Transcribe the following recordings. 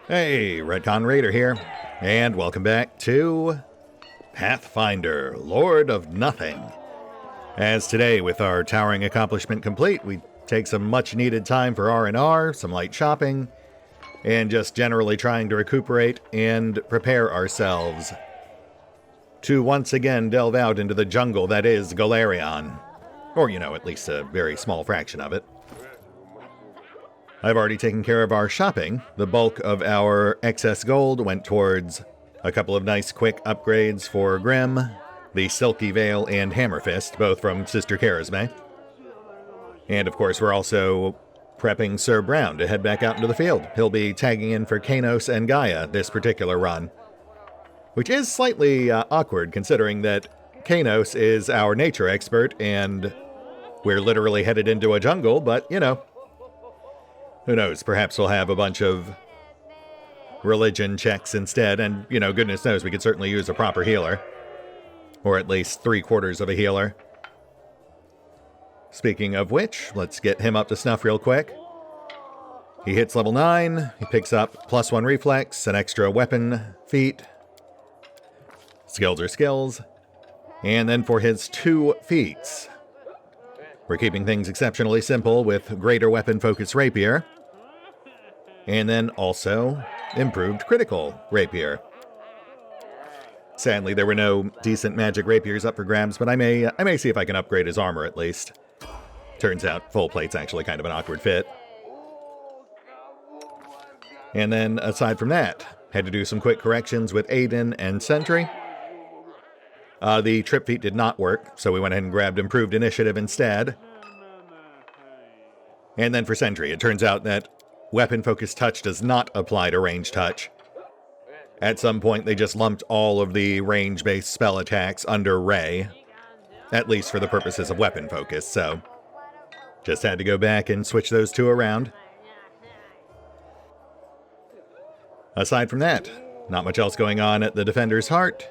Hey, RetconRaider here, and welcome back to Pathfinder, Lord of Nothing. As today, with our towering accomplishment complete, we take some much-needed time for R&R, some light shopping, and just generally trying to recuperate and prepare ourselves to once again delve out into the jungle that is Golarion. Or, at least a very small fraction of it. I've already taken care of our shopping. The bulk of our excess gold went towards a couple of nice quick upgrades for Grim, the Silky Veil, and Hammerfist, both from Sister Charisma. And of course, we're also prepping Sir Brown to head back out into the field. He'll be tagging in for Kanos and Gaia this particular run, which is slightly awkward considering that Kanos is our nature expert and we're literally headed into a jungle, but who knows, perhaps we'll have a bunch of religion checks instead, and, goodness knows, we could certainly use a proper healer. Or at least 3/4 of a healer. Speaking of which, let's get him up to snuff real quick. He hits level 9, he picks up +1 reflex, an extra weapon feat. Skills are skills. And then for his 2 feats, we're keeping things exceptionally simple with greater weapon focus rapier. And then also improved critical rapier. Sadly, there were no decent magic rapiers up for grabs, but I may see if I can upgrade his armor at least. Turns out full plate's actually kind of an awkward fit. And then aside from that, had to do some quick corrections with Aiden and Sentry. The trip feat did not work, so we went ahead and grabbed improved initiative instead. And then for Sentry, it turns out that weapon-focused touch does not apply to range touch. At some point, they just lumped all of the range-based spell attacks under Ray, at least for the purposes of weapon focus, so just had to go back and switch those two around. Aside from that, not much else going on at the Defender's Heart.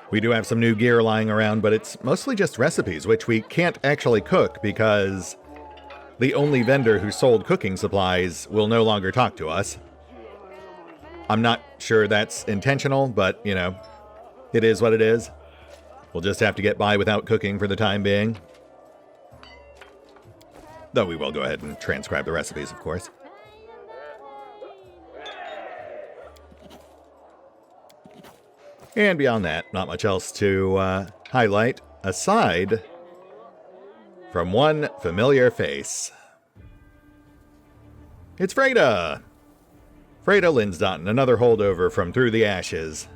We do have some new gear lying around, but it's mostly just recipes, which we can't actually cook because the only vendor who sold cooking supplies will no longer talk to us. I'm not sure that's intentional, but, it is what it is. We'll just have to get by without cooking for the time being. Though we will go ahead and transcribe the recipes, of course. And beyond that, not much else to highlight, aside from one familiar face. It's Freda! Freda Linsdottin, another holdover from Through the Ashes.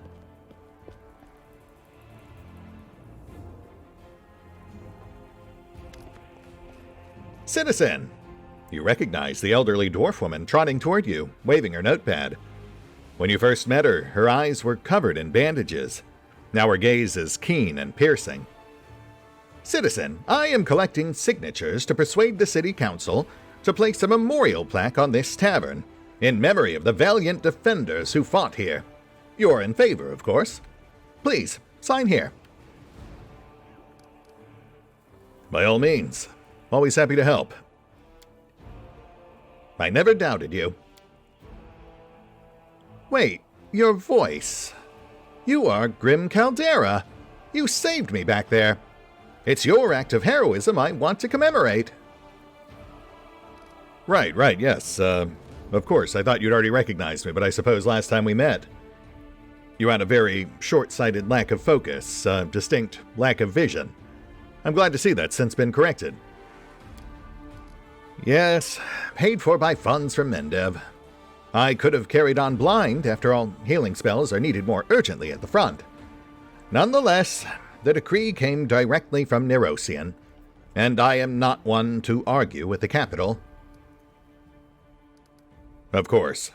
Citizen! You recognize the elderly dwarf woman trotting toward you, waving her notepad. When you first met her, her eyes were covered in bandages. Now her gaze is keen and piercing. Citizen, I am collecting signatures to persuade the city council to place a memorial plaque on this tavern, in memory of the valiant defenders who fought here. You're in favor, of course. Please, sign here. By all means. Always happy to help. I never doubted you. Wait, your voice. You are Grim Caldera. You saved me back there. It's your act of heroism I want to commemorate. Right, yes. Of course, I thought you'd already recognized me, but I suppose last time we met, you had a very short-sighted lack of focus, distinct lack of vision. I'm glad to see that's since been corrected. Yes, paid for by funds from Mendev. I could have carried on blind, after all healing spells are needed more urgently at the front. Nonetheless, the decree came directly from Nerosian, and I am not one to argue with the capital. Of course.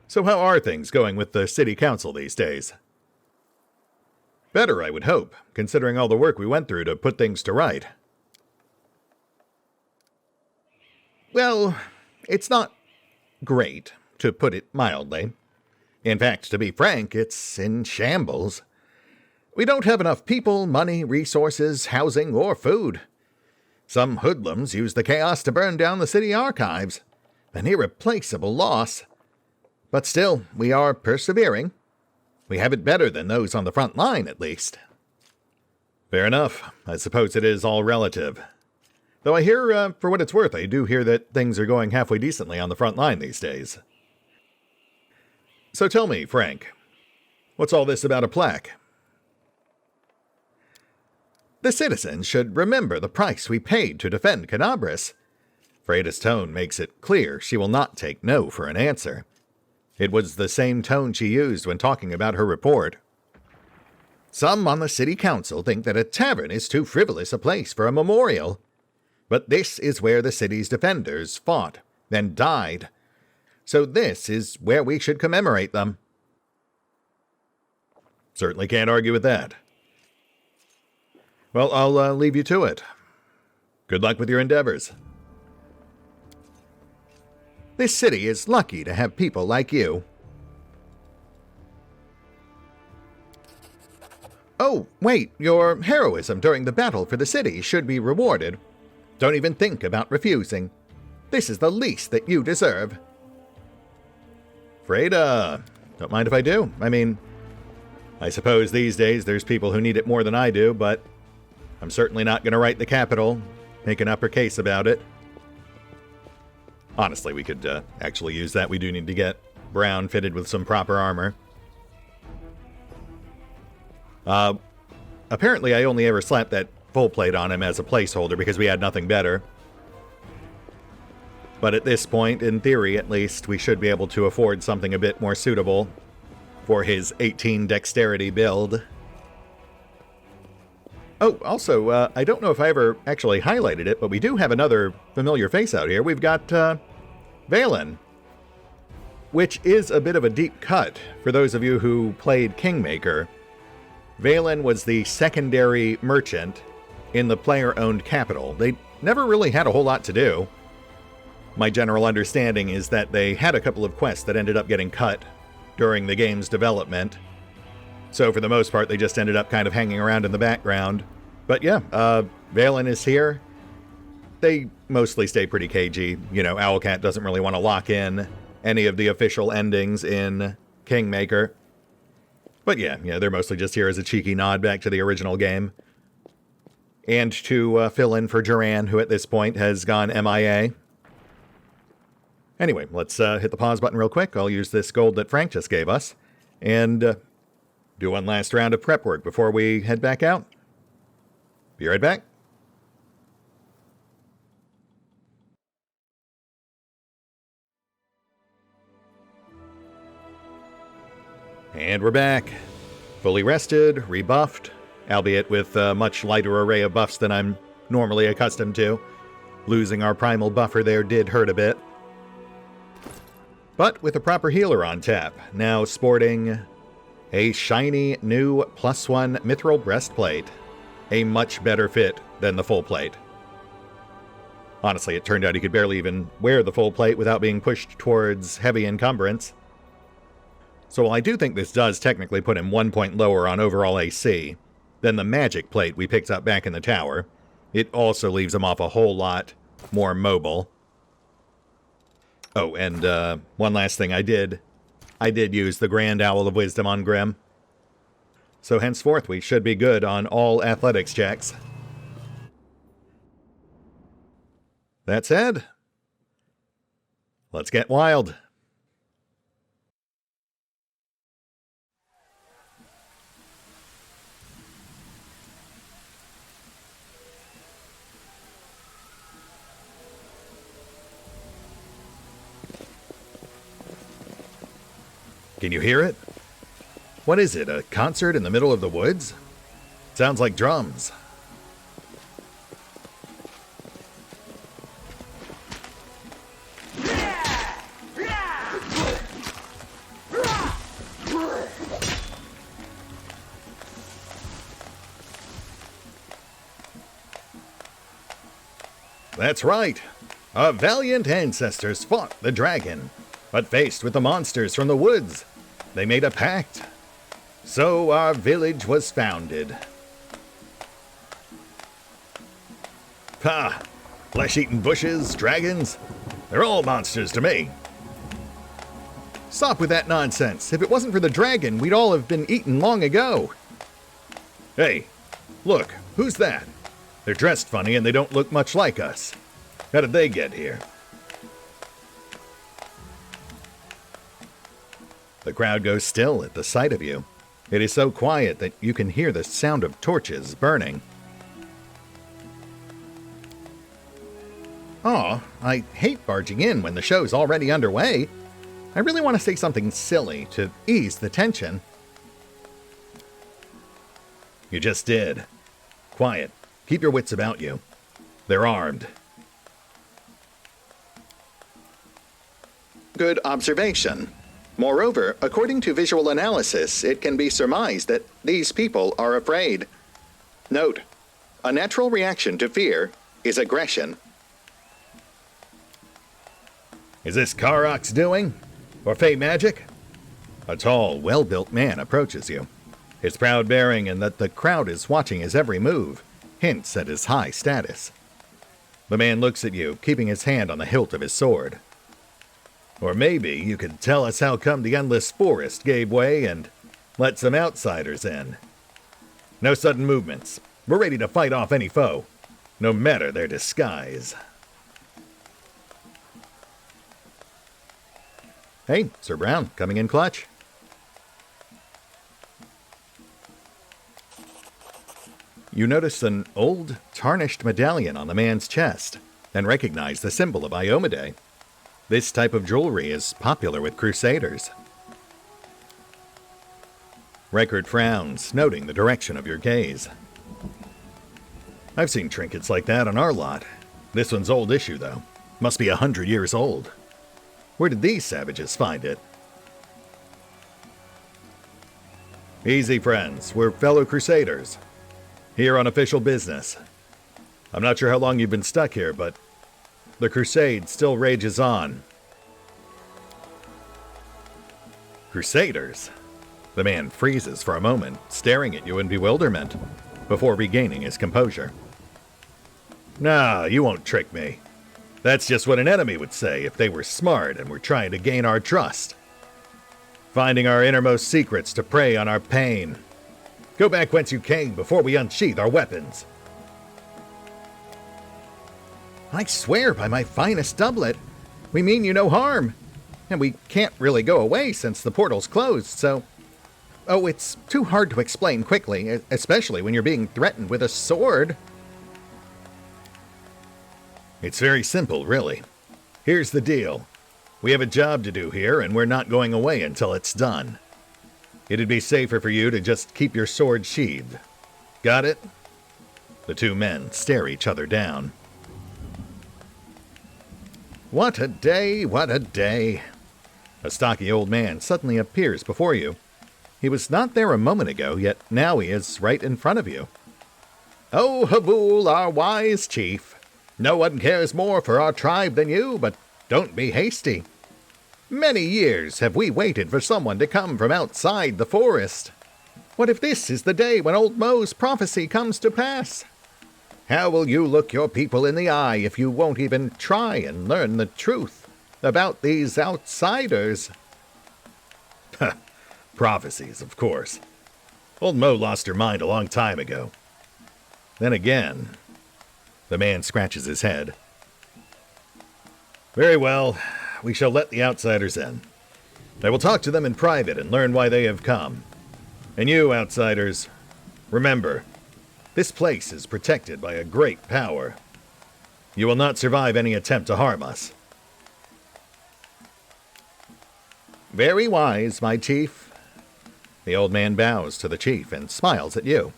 So how are things going with the city council these days? Better, I would hope, considering all the work we went through to put things to right. Well, it's not great, to put it mildly. In fact, to be frank, it's in shambles. We don't have enough people, money, resources, housing, or food. Some hoodlums use the chaos to burn down the city archives. An irreplaceable loss. But still, we are persevering. We have it better than those on the front line, at least. Fair enough. I suppose it is all relative. Though I hear, for what it's worth, I do hear that things are going halfway decently on the front line these days. So tell me, Frank, what's all this about a plaque? The citizens should remember the price we paid to defend Canabris. Freda's tone makes it clear she will not take no for an answer. It was the same tone she used when talking about her report. Some on the city council think that a tavern is too frivolous a place for a memorial. But this is where the city's defenders fought and died. So this is where we should commemorate them. Certainly can't argue with that. Well, I'll leave you to it. Good luck with your endeavors. This city is lucky to have people like you. Oh, wait, your heroism during the battle for the city should be rewarded. Don't even think about refusing. This is the least that you deserve. Freda, don't mind if I do. I mean, I suppose these days there's people who need it more than I do, but I'm certainly not going to write the capital, make an uppercase about it. Honestly, we could actually use that. We do need to get Brown fitted with some proper armor. Apparently I only ever slapped that full plate on him as a placeholder because we had nothing better. But at this point, in theory at least, we should be able to afford something a bit more suitable for his 18 dexterity build. Oh, also, I don't know if I ever actually highlighted it, but we do have another familiar face out here. We've got Valen, which is a bit of a deep cut for those of you who played Kingmaker. Valen was the secondary merchant in the player-owned capital. They never really had a whole lot to do. My general understanding is that they had a couple of quests that ended up getting cut during the game's development. So for the most part, they just ended up kind of hanging around in the background. But yeah, Valen is here. They mostly stay pretty cagey. You know, Owlcat doesn't really want to lock in any of the official endings in Kingmaker. But yeah, they're mostly just here as a cheeky nod back to the original game. And to fill in for Duran, who at this point has gone MIA. Anyway, let's hit the pause button real quick. I'll use this gold that Frank just gave us. And do one last round of prep work before we head back out. Be right back. And we're back. Fully rested, rebuffed, albeit with a much lighter array of buffs than I'm normally accustomed to. Losing our primal buffer there did hurt a bit. But with a proper healer on tap, now sporting a shiny new +1 mithril breastplate. A much better fit than the full plate. Honestly, it turned out he could barely even wear the full plate without being pushed towards heavy encumbrance. So while I do think this does technically put him 1 point lower on overall AC than the magic plate we picked up back in the tower, it also leaves him off a whole lot more mobile. Oh, and one last thing I did use the Grand Owl of Wisdom on Grim. So henceforth, we should be good on all athletics checks. That said, let's get wild. Can you hear it? What is it, a concert in the middle of the woods? Sounds like drums. That's right. Our valiant ancestors fought the dragon, but faced with the monsters from the woods, they made a pact. So our village was founded. Ha! Flesh-eating bushes, dragons. They're all monsters to me. Stop with that nonsense. If it wasn't for the dragon, we'd all have been eaten long ago. Hey, look, who's that? They're dressed funny and they don't look much like us. How did they get here? The crowd goes still at the sight of you. It is so quiet that you can hear the sound of torches burning. Aw, I hate barging in when the show's already underway. I really want to say something silly to ease the tension. You just did. Quiet. Keep your wits about you. They're armed. Good observation. Moreover, according to visual analysis, it can be surmised that these people are afraid. Note, a natural reaction to fear is aggression. Is this Karok's doing? Or Fey magic? A tall, well-built man approaches you. His proud bearing and that the crowd is watching his every move hints at his high status. The man looks at you, keeping his hand on the hilt of his sword. Or maybe you could tell us how come the endless forest gave way and let some outsiders in. No sudden movements. We're ready to fight off any foe, no matter their disguise. Hey, Sir Brown, coming in clutch. You notice an old, tarnished medallion on the man's chest and recognize the symbol of Iomedae. This type of jewelry is popular with crusaders. Record frowns, noting the direction of your gaze. I've seen trinkets like that on our lot. This one's old issue, though. Must be 100 years old. Where did these savages find it? Easy, friends. We're fellow crusaders. Here on official business. I'm not sure how long you've been stuck here, but the crusade still rages on. Crusaders? The man freezes for a moment, staring at you in bewilderment, before regaining his composure. Nah, you won't trick me. That's just what an enemy would say if they were smart and were trying to gain our trust. Finding our innermost secrets to prey on our pain. Go back whence you came before we unsheath our weapons. I swear by my finest doublet, we mean you no harm. And we can't really go away since the portal's closed, so... Oh, it's too hard to explain quickly, especially when you're being threatened with a sword. It's very simple, really. Here's the deal. We have a job to do here, and we're not going away until it's done. It'd be safer for you to just keep your sword sheathed. Got it? The two men stare each other down. What a day, what a day. A stocky old man suddenly appears before you. He was not there a moment ago, yet now he is right in front of you. Oh, Havul, our wise chief. No one cares more for our tribe than you, but don't be hasty. Many years have we waited for someone to come from outside the forest. What if this is the day when old Mo's prophecy comes to pass? How will you look your people in the eye if you won't even try and learn the truth about these outsiders? Prophecies, of course. Old Mo lost her mind a long time ago. Then again, the man scratches his head. Very well. We shall let the outsiders in. I will talk to them in private and learn why they have come. And you, outsiders, remember, this place is protected by a great power. You will not survive any attempt to harm us. Very wise, my chief. The old man bows to the chief and smiles at you,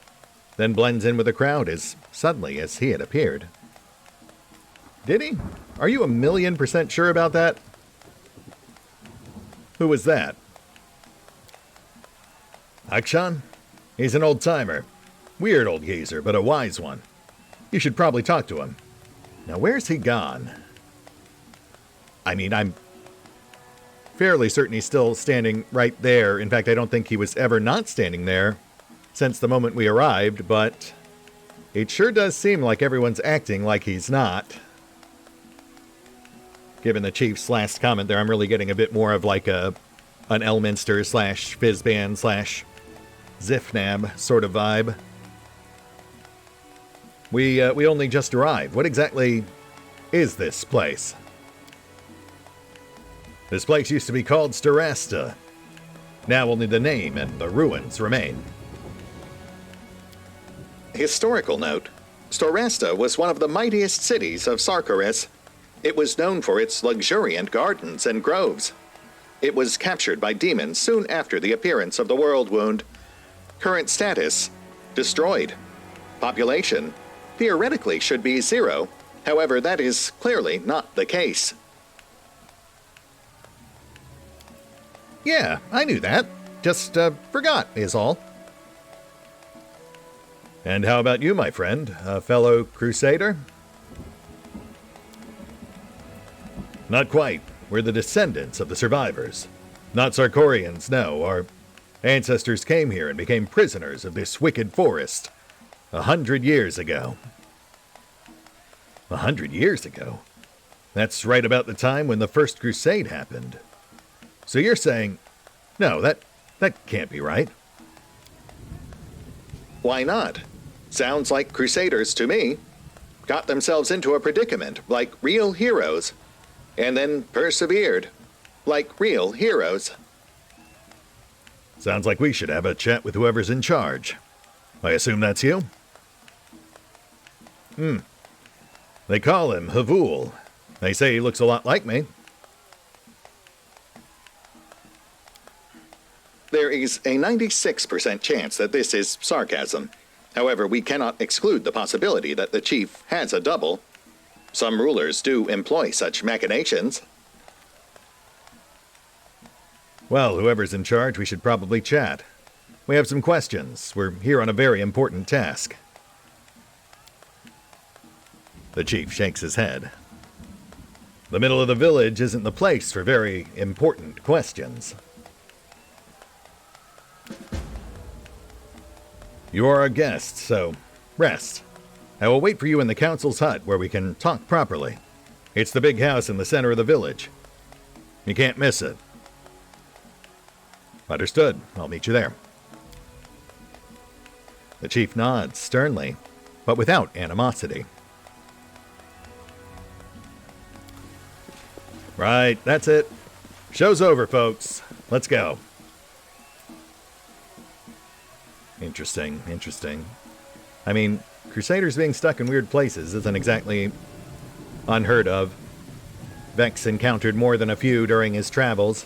then blends in with the crowd as suddenly as he had appeared. Did he? Are you 1,000,000% sure about that? Who was that? Akshan? He's an old-timer. Weird old geezer, but a wise one. You should probably talk to him. Now, where's he gone? I mean, I'm fairly certain he's still standing right there. In fact, I don't think he was ever not standing there since the moment we arrived, but it sure does seem like everyone's acting like he's not. Given the Chief's last comment there, I'm really getting a bit more of like an Elminster / Fizzband / Zifnab sort of vibe. We only just arrived. What exactly is this place? This place used to be called Starasta. Now only the name and the ruins remain. Historical note. Starasta was one of the mightiest cities of Sarkaris. It was known for its luxuriant gardens and groves. It was captured by demons soon after the appearance of the World Wound. Current status: destroyed. Population: theoretically should be 0. However, that is clearly not the case. Yeah, I knew that. Just forgot, is all. And how about you, my friend? A fellow Crusader? Not quite. We're the descendants of the survivors. Not Sarkorians, no. Our ancestors came here and became prisoners of this wicked forest 100 years ago. 100 years ago? That's right about the time when the First Crusade happened. So you're saying... No, that can't be right. Why not? Sounds like Crusaders to me. Got themselves into a predicament, like real heroes. And then persevered, like real heroes. Sounds like we should have a chat with whoever's in charge. I assume that's you? They call him Havul. They say he looks a lot like me. There is a 96% chance that this is sarcasm. However, we cannot exclude the possibility that the chief has a double. Some rulers do employ such machinations. Well, whoever's in charge, we should probably chat. We have some questions. We're here on a very important task. The chief shakes his head. The middle of the village isn't the place for very important questions. You are our guest, so rest. I will wait for you in the council's hut where we can talk properly. It's the big house in the center of the village. You can't miss it. Understood. I'll meet you there. The chief nods sternly, but without animosity. Right, that's it. Show's over, folks. Let's go. Interesting. I mean, Crusaders being stuck in weird places isn't exactly unheard of. Vex encountered more than a few during his travels.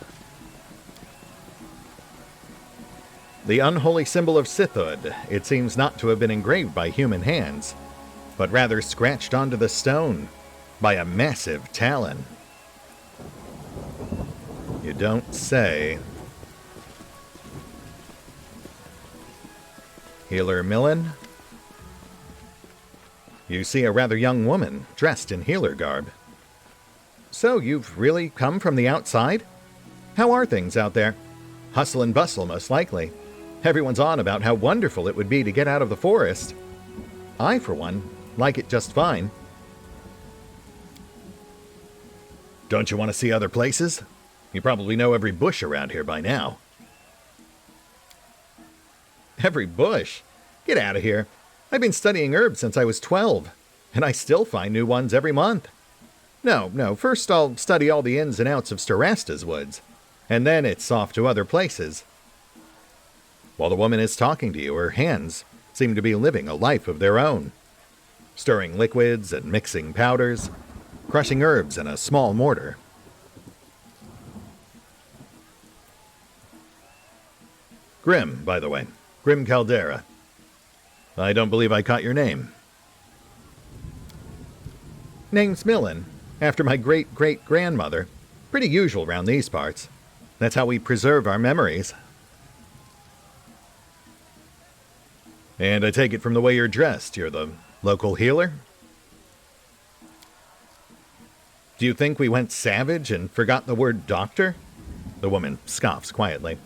The unholy symbol of Sithhood, it seems not to have been engraved by human hands, but rather scratched onto the stone by a massive talon. You don't say. Healer Millen? You see a rather young woman, dressed in healer garb. So, you've really come from the outside? How are things out there? Hustle and bustle, most likely. Everyone's on about how wonderful it would be to get out of the forest. I, for one, like it just fine. Don't you want to see other places? You probably know every bush around here by now. Every bush? Get out of here. I've been studying herbs since I was 12, and I still find new ones every month. No, first I'll study all the ins and outs of Starasta's woods, and then it's off to other places. While the woman is talking to you, her hands seem to be living a life of their own, stirring liquids and mixing powders, crushing herbs in a small mortar. Grim, by the way. Grim Caldera. I don't believe I caught your name. Name's Millen, after my great-great-grandmother. Pretty usual round these parts. That's how we preserve our memories. And I take it from the way you're dressed, you're the local healer? Do you think we went savage and forgot the word doctor? The woman scoffs quietly.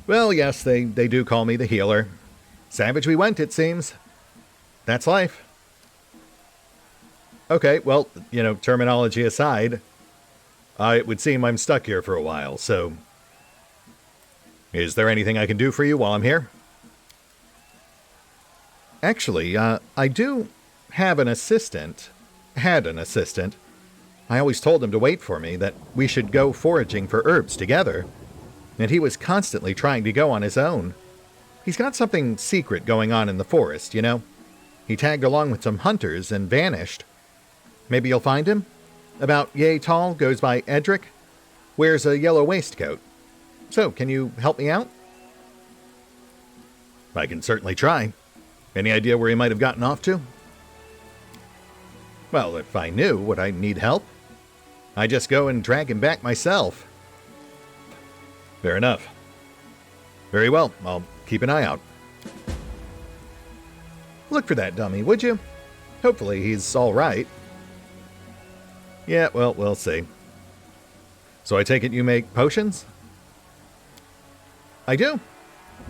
Well, yes, they do call me the healer. Savage we went, it seems. That's life. Okay, well, terminology aside, it would seem I'm stuck here for a while, so... Is there anything I can do for you while I'm here? Actually, I do have an assistant. Had an assistant. I always told him to wait for me, that we should go foraging for herbs together. And he was constantly trying to go on his own. He's got something secret going on in the forest, He tagged along with some hunters and vanished. Maybe you'll find him? About yay tall, goes by Edric. Wears a yellow waistcoat. So, can you help me out? I can certainly try. Any idea where he might have gotten off to? Well, if I knew, would I need help? I just go and drag him back myself. Fair enough. Very well, I'll keep an eye out. Look for that dummy, would you? Hopefully he's all right. Yeah, well, we'll see. So I take it you make potions? I do.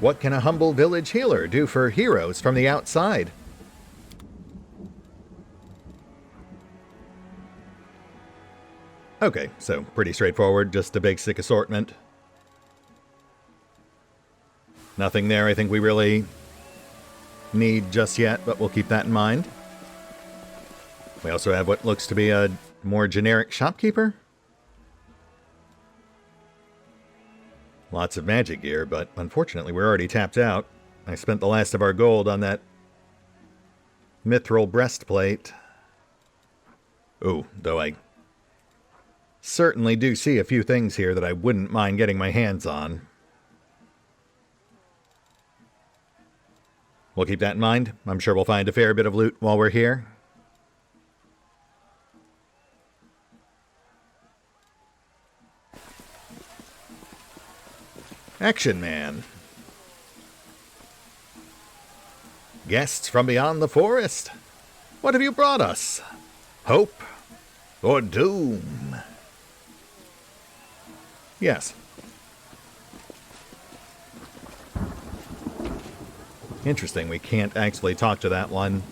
What can a humble village healer do for heroes from the outside? Okay, so pretty straightforward, just a basic assortment. Nothing there I think we really need just yet, but we'll keep that in mind. We also have what looks to be a more generic shopkeeper. Lots of magic gear, but unfortunately we're already tapped out. I spent the last of our gold on that mithril breastplate. Ooh, though I certainly do see a few things here that I wouldn't mind getting my hands on. We'll keep that in mind. I'm sure we'll find a fair bit of loot while we're here. Action Man. Guests from beyond the forest. What have you brought us? Hope or doom? Yes. Interesting, we can't actually talk to that one.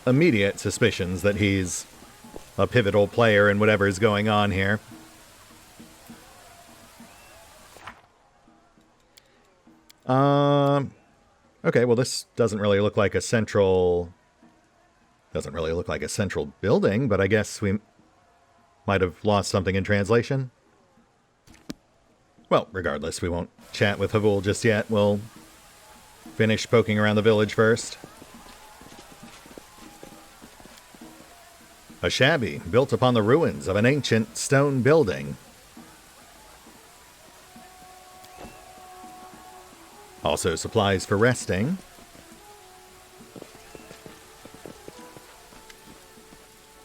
Immediate suspicions that he's a pivotal player in whatever is going on here. Okay, well this doesn't really look like a central... Doesn't really look like a central building, but I guess we might have lost something in translation. Well, regardless, we won't chat with Havul just yet. We'll finish poking around the village first. A shabby, built upon the ruins of an ancient stone building. Also supplies for resting.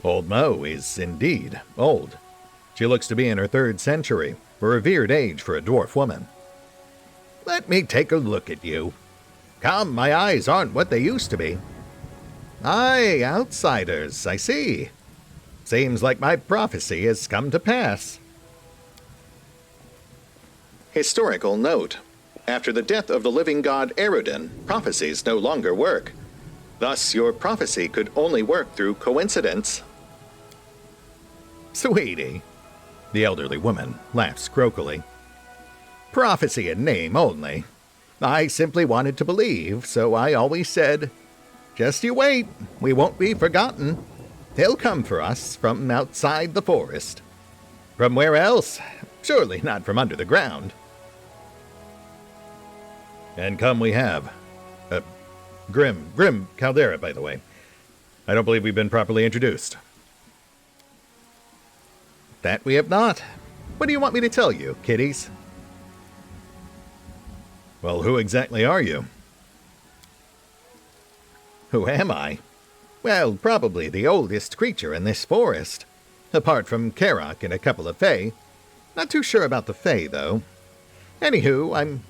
Old Mo is indeed old. She looks to be in her 3rd century, a revered age for a dwarf woman. Let me take a look at you. Come, my eyes aren't what they used to be. Aye, outsiders, I see. Seems like my prophecy has come to pass. Historical note. After the death of the living god Erodin, prophecies no longer work. Thus, your prophecy could only work through coincidence. Sweetie. The elderly woman laughs croakily. Prophecy in name only. I simply wanted to believe, so I always said, just you wait, we won't be forgotten. He'll come for us from outside the forest. From where else? Surely not from under the ground. And come we have. Grim Caldera, by the way. I don't believe we've been properly introduced. That we have not. What do you want me to tell you, kiddies? Well, who exactly are you? Who am I? Well, probably the oldest creature in this forest. Apart from Karok and a couple of Fae. Not too sure about the Fae, though. Anywho, I'm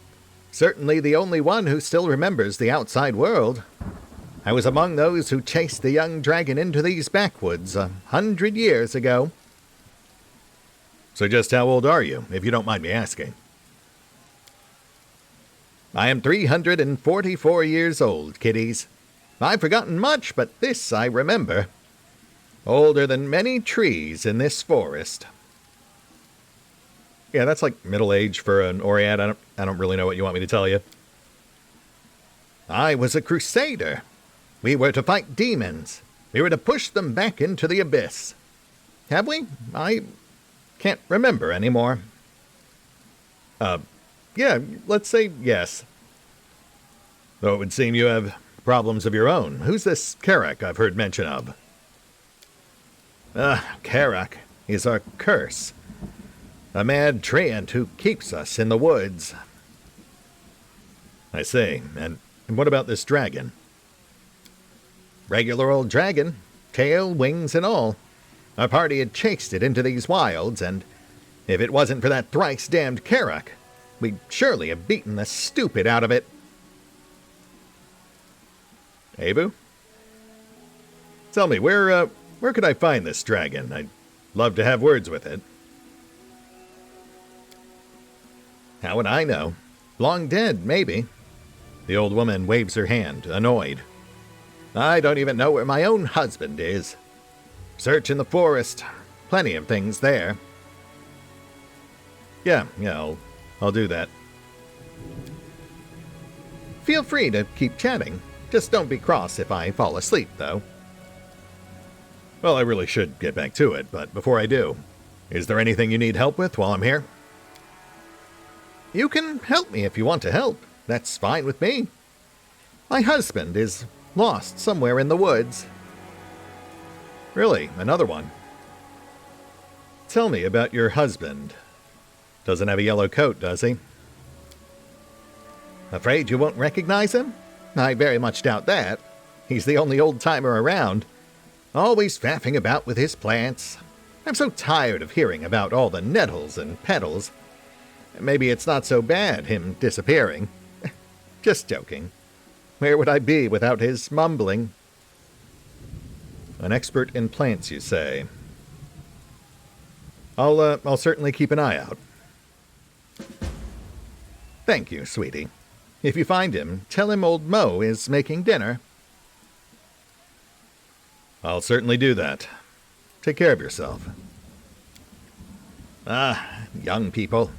certainly the only one who still remembers the outside world. I was among those who chased the young dragon into these backwoods 100 years ago. So just how old are you, if you don't mind me asking? I am 344 years old, kiddies. I've forgotten much, but this I remember. Older than many trees in this forest. Yeah, that's like middle age for an Oread. I don't really know what you want me to tell you. I was a crusader. We were to fight demons. We were to push them back into the abyss. Have we? I can't remember anymore. Yeah, let's say yes. Though it would seem you have problems of your own. Who's this Karak I've heard mention of? Karak is our curse. A mad treant who keeps us in the woods. I see. And what about this dragon? Regular old dragon. Tail, wings, and all. Our party had chased it into these wilds, and if it wasn't for that thrice-damned Karak, we'd surely have beaten the stupid out of it. Abu? Tell me, where could I find this dragon? I'd love to have words with it. How would I know? Long dead, maybe. The old woman waves her hand, annoyed. I don't even know where my own husband is. Search in the forest. Plenty of things there. Yeah, I'll do that. Feel free to keep chatting. Just don't be cross if I fall asleep, though. Well, I really should get back to it, but before I do, is there anything you need help with while I'm here? You can help me if you want to help. That's fine with me. My husband is lost somewhere in the woods. Really? Another one? Tell me about your husband. Doesn't have a yellow coat, does he? Afraid you won't recognize him? I very much doubt that. He's the only old-timer around. Always faffing about with his plants. I'm so tired of hearing about all the nettles and petals. Maybe it's not so bad, him disappearing. Just joking. Where would I be without his mumbling? An expert in plants, you say? I'll certainly keep an eye out. Thank you, sweetie. If you find him, tell him old Mo is making dinner. I'll certainly do that. Take care of yourself. Young people.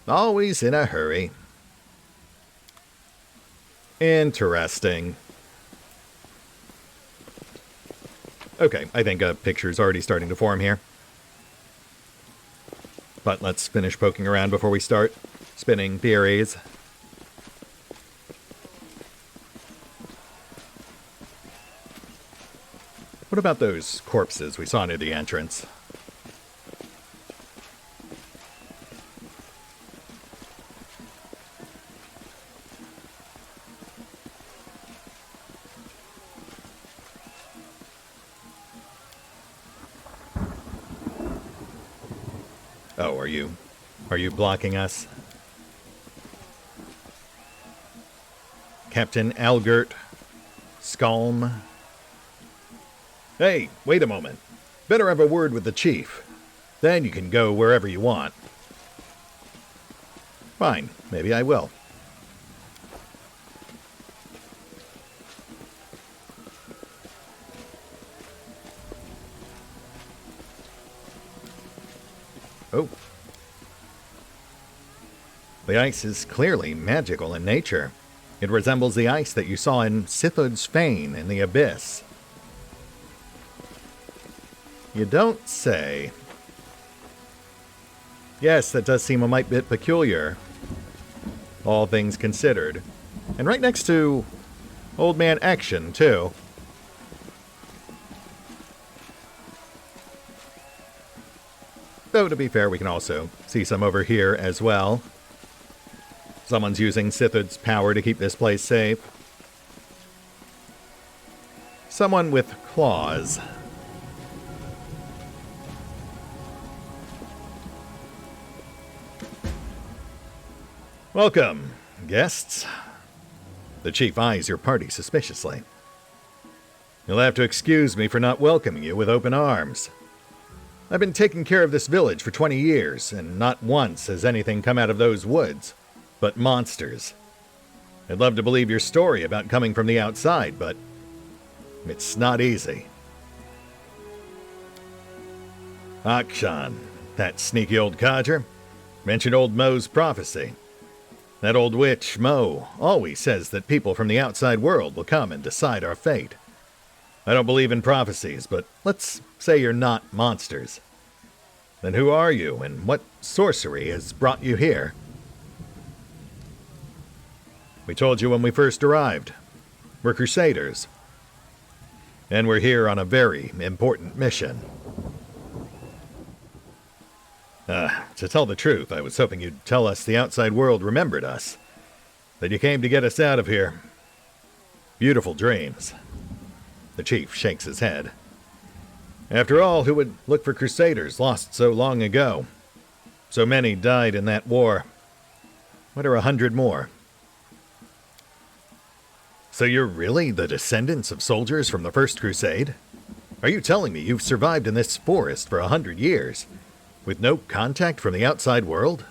Always in a hurry. Interesting. Okay, I think a picture's already starting to form here. But let's finish poking around before we start spinning theories. What about those corpses we saw near the entrance? Oh, are you blocking us? Captain Algert Skalm. Hey, wait a moment. Better have a word with the chief. Then you can go wherever you want. Fine, maybe I will. Oh. The ice is clearly magical in nature. It resembles the ice that you saw in Sithud's Fane in the Abyss. You don't say. Yes, that does seem a mite bit peculiar. All things considered. And right next to Old Man Action, too. Though, to be fair, we can also see some over here as well. Someone's using Sithud's power to keep this place safe. Someone with claws. Welcome, guests. The chief eyes your party suspiciously. You'll have to excuse me for not welcoming you with open arms. I've been taking care of this village for 20 years, and not once has anything come out of those woods, but monsters. I'd love to believe your story about coming from the outside, but it's not easy. Akshan, that sneaky old codger, mentioned old Mo's prophecy. That old witch, Mo, always says that people from the outside world will come and decide our fate. I don't believe in prophecies, but let's say you're not monsters. Then who are you, and what sorcery has brought you here? We told you when we first arrived. We're Crusaders. And we're here on a very important mission. To tell the truth, I was hoping you'd tell us the outside world remembered us. That you came to get us out of here. Beautiful dreams. The chief shakes his head. After all, who would look for Crusaders lost so long ago? So many died in that war. What are 100 more? So you're really the descendants of soldiers from the First Crusade? Are you telling me you've survived in this forest for 100 years, with no contact from the outside world?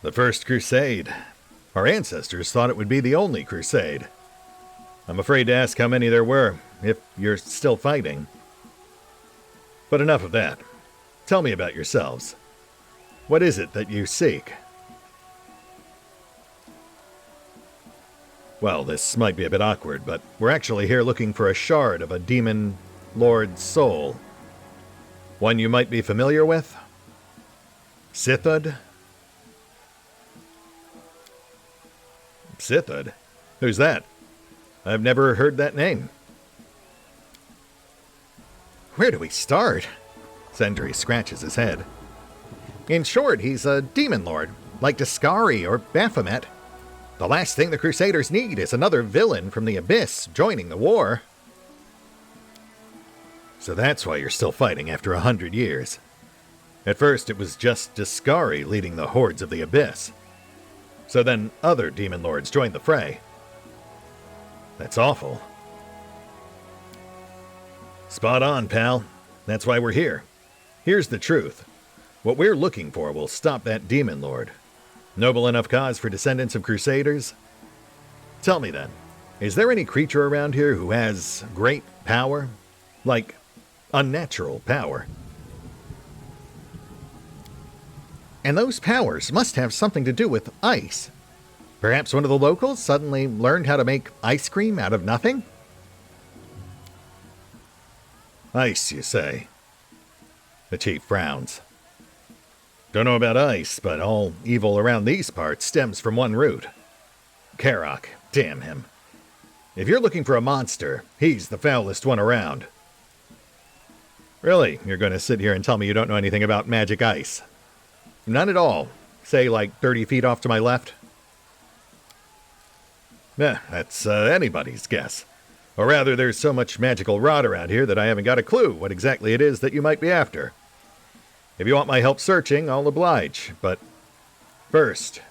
The First Crusade. Our ancestors thought it would be the only crusade. I'm afraid to ask how many there were, if you're still fighting. But enough of that. Tell me about yourselves. What is it that you seek? Well, this might be a bit awkward, but we're actually here looking for a shard of a demon lord's soul. One you might be familiar with? Sithud? Sithud? Who's that? I've never heard that name. Where do we start? Sendri scratches his head. In short, he's a demon lord, like Daskari or Baphomet. The last thing the Crusaders need is another villain from the Abyss joining the war. So that's why you're still fighting after 100 years. At first, it was just Daskari leading the hordes of the Abyss. So then other demon lords joined the fray. That's awful. Spot on, pal. That's why we're here. Here's the truth. What we're looking for will stop that demon lord. Noble enough cause for descendants of Crusaders? Tell me then, is there any creature around here who has great power? Like, unnatural power? And those powers must have something to do with ice. Perhaps one of the locals suddenly learned how to make ice cream out of nothing? Ice, you say? The chief frowns. Don't know about ice, but all evil around these parts stems from one root. Karok, damn him. If you're looking for a monster, he's the foulest one around. Really, you're going to sit here and tell me you don't know anything about magic ice? None at all. Say, like 30 feet off to my left? That's anybody's guess. Or rather, there's so much magical rot around here that I haven't got a clue what exactly it is that you might be after. If you want my help searching, I'll oblige, but first,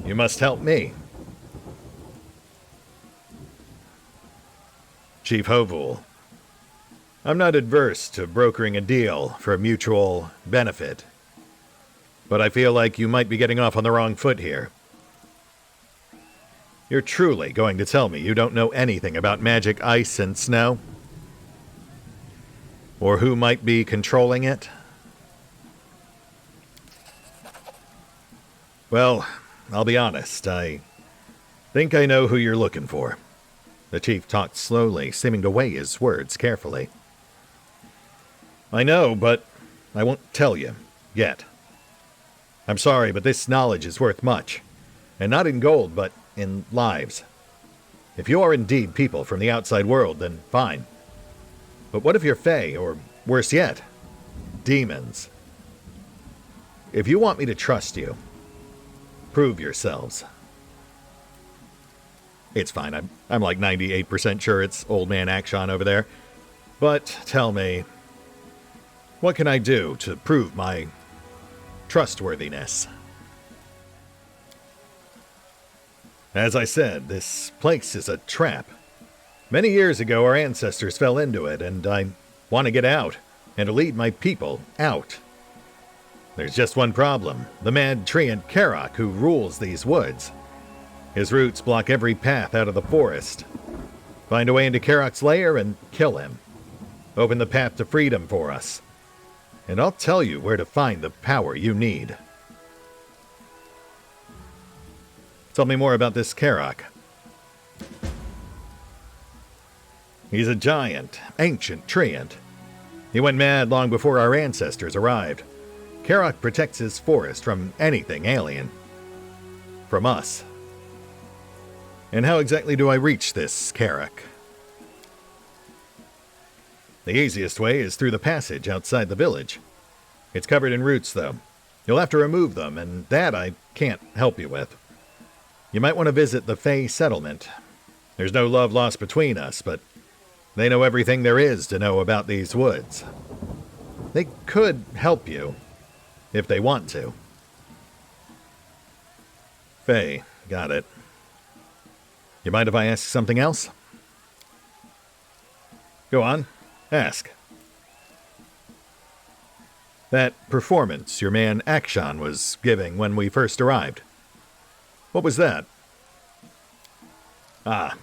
you must help me. Chief Hovul, I'm not adverse to brokering a deal for mutual benefit, but I feel like you might be getting off on the wrong foot here. You're truly going to tell me you don't know anything about magic ice and snow? Or who might be controlling it? Well, I'll be honest, I think I know who you're looking for. The chief talked slowly, seeming to weigh his words carefully. I know, but I won't tell you, yet. I'm sorry, but this knowledge is worth much. And not in gold, but in lives. If you are indeed people from the outside world, then fine. But what if you're Fae, or worse yet, demons? If you want me to trust you, prove yourselves. It's fine, I'm like 98% sure it's old man Akshan over there. But tell me, what can I do to prove my trustworthiness? As I said, this place is a trap. Many years ago, our ancestors fell into it, and I want to get out, and to lead my people out. There's just one problem, the mad treant Karok who rules these woods. His roots block every path out of the forest. Find a way into Karok's lair and kill him. Open the path to freedom for us. And I'll tell you where to find the power you need. Tell me more about this Karak. He's a giant, ancient treant. He went mad long before our ancestors arrived. Karak protects his forest from anything alien. From us. And how exactly do I reach this Karak? The easiest way is through the passage outside the village. It's covered in roots, though. You'll have to remove them, and that I can't help you with. You might want to visit the Fey settlement. There's no love lost between us, but they know everything there is to know about these woods. They could help you, if they want to. Fey, got it. You mind if I ask something else? Go on, ask. That performance your man Akshan was giving when we first arrived. What was that? Ah,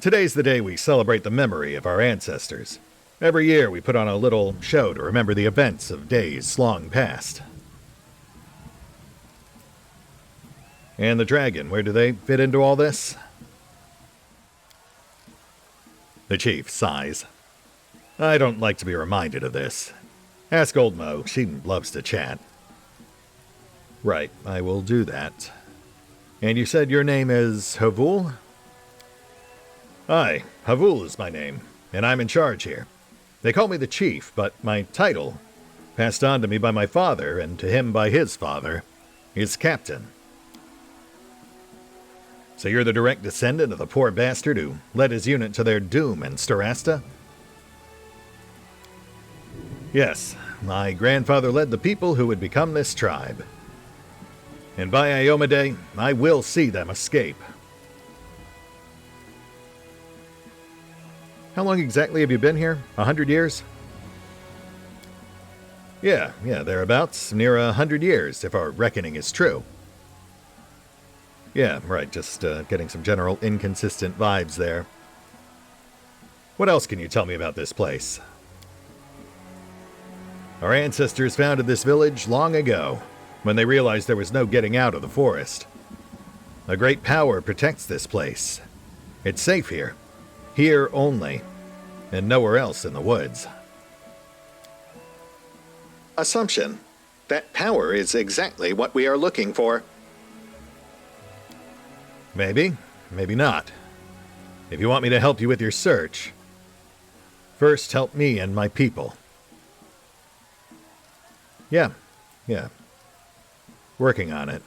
today's the day we celebrate the memory of our ancestors. Every year we put on a little show to remember the events of days long past. And the dragon, where do they fit into all this? The chief sighs. I don't like to be reminded of this. Ask Old Mo, she loves to chat. Right, I will do that. And you said your name is Havul? Aye, Havul is my name, and I'm in charge here. They call me the chief, but my title, passed on to me by my father and to him by his father, is captain. So you're the direct descendant of the poor bastard who led his unit to their doom in Starasta? Yes, my grandfather led the people who would become this tribe. And by Iomade, I will see them escape. How long exactly have you been here? 100 years? Yeah, thereabouts. Near 100 years, if our reckoning is true. Yeah, right, just getting some general inconsistent vibes there. What else can you tell me about this place? Our ancestors founded this village long ago, when they realized there was no getting out of the forest. A great power protects this place. It's safe here. Here only, and nowhere else in the woods. Assumption. That power is exactly what we are looking for. Maybe, maybe not. If you want me to help you with your search, first help me and my people. Yeah. Working on it.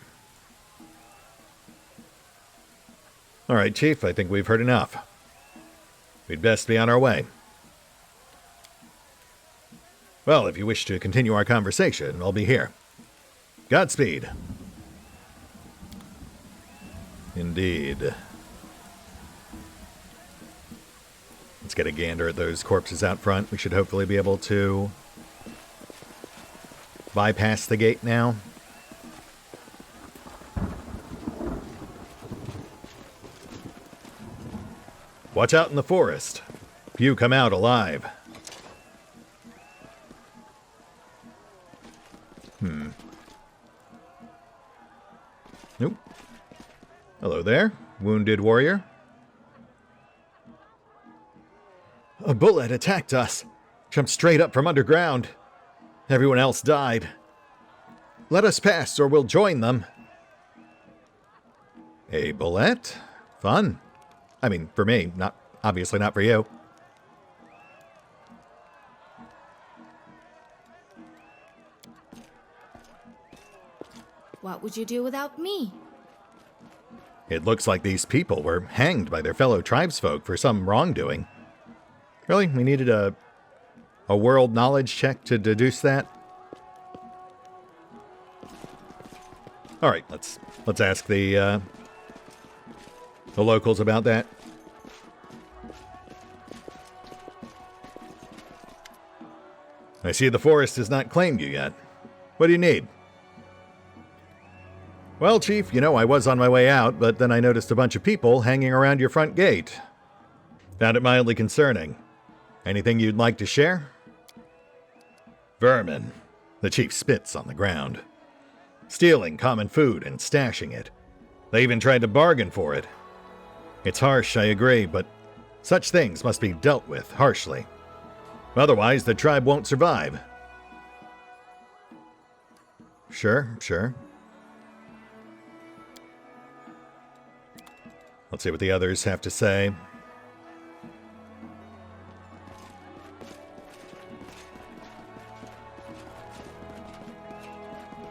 All right, Chief, I think we've heard enough. We'd best be on our way. Well, if you wish to continue our conversation, I'll be here. Godspeed. Indeed. Let's get a gander at those corpses out front. We should hopefully be able to bypass the gate now. Watch out in the forest. Few come out alive. Nope. Hello there, wounded warrior. A bullet attacked us. Jumped straight up from underground. Everyone else died. Let us pass or we'll join them. A bullet? Fun. I mean, for me, obviously not for you. What would you do without me? It looks like these people were hanged by their fellow tribesfolk for some wrongdoing. Really? We needed a world knowledge check to deduce that? All right, let's ask the locals about that. I see the forest has not claimed you yet. What do you need? Well, Chief, you know, I was on my way out, but then I noticed a bunch of people hanging around your front gate. Found it mildly concerning. Anything you'd like to share? Vermin. The chief spits on the ground. Stealing common food and stashing it. They even tried to bargain for it. It's harsh, I agree, but such things must be dealt with harshly. Otherwise, the tribe won't survive. Sure. Let's see what the others have to say.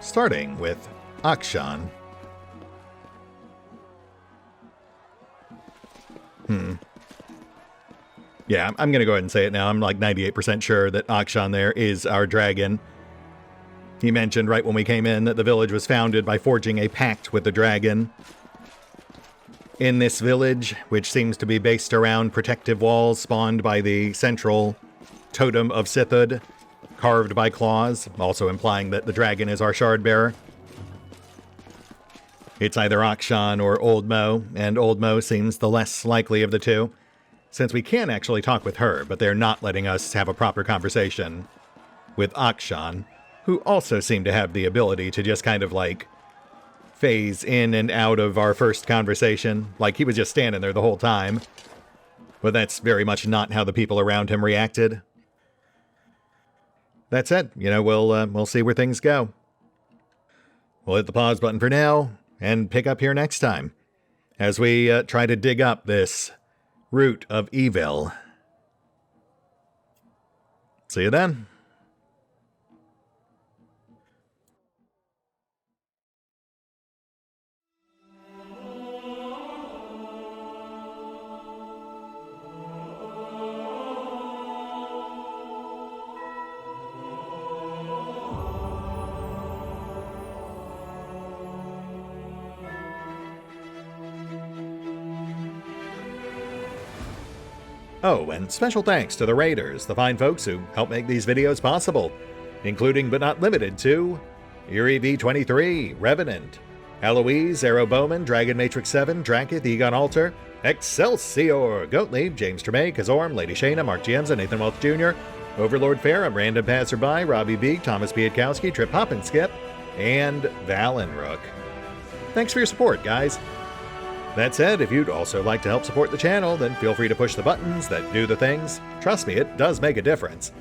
Starting with Akshan. Yeah, I'm going to go ahead and say it now. I'm like 98% sure that Akshan there is our dragon. He mentioned right when we came in that the village was founded by forging a pact with the dragon. In this village, which seems to be based around protective walls spawned by the central totem of Sithud, carved by claws, also implying that the dragon is our shard bearer. It's either Akshan or Old Mo, and Old Mo seems the less likely of the two, since we can actually talk with her, but they're not letting us have a proper conversation with Akshan, who also seemed to have the ability to just kind of like phase in and out of our first conversation, like he was just standing there the whole time. But that's very much not how the people around him reacted. That said, we'll see where things go. We'll hit the pause button for now, and pick up here next time, as we try to dig up this root of evil. See you then. Oh, and special thanks to the Raiders, the fine folks who help make these videos possible, including but not limited to Eerie V23, Revenant, Alois, Arrow Bowman, Dragon Matrix 7, Drakiith, EgonAlter, Exsellsior, Gottlieb, James Trimmier, Kazorm, Lady Shayna, Mark Giemza, Nathan Welch Jr., OverlordPherom, RandomPassrby, RobbyB, Tomasz Piątkowski, Triphoppenskip, and Valinrook. Thanks for your support, guys. That said, if you'd also like to help support the channel, then feel free to push the buttons that do the things. Trust me, it does make a difference.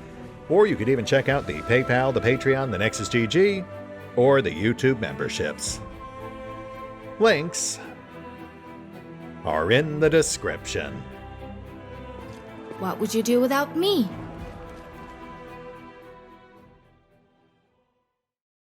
Or you could even check out the PayPal, the Patreon, the Nexus GG, or the YouTube memberships. Links are in the description. What would you do without me?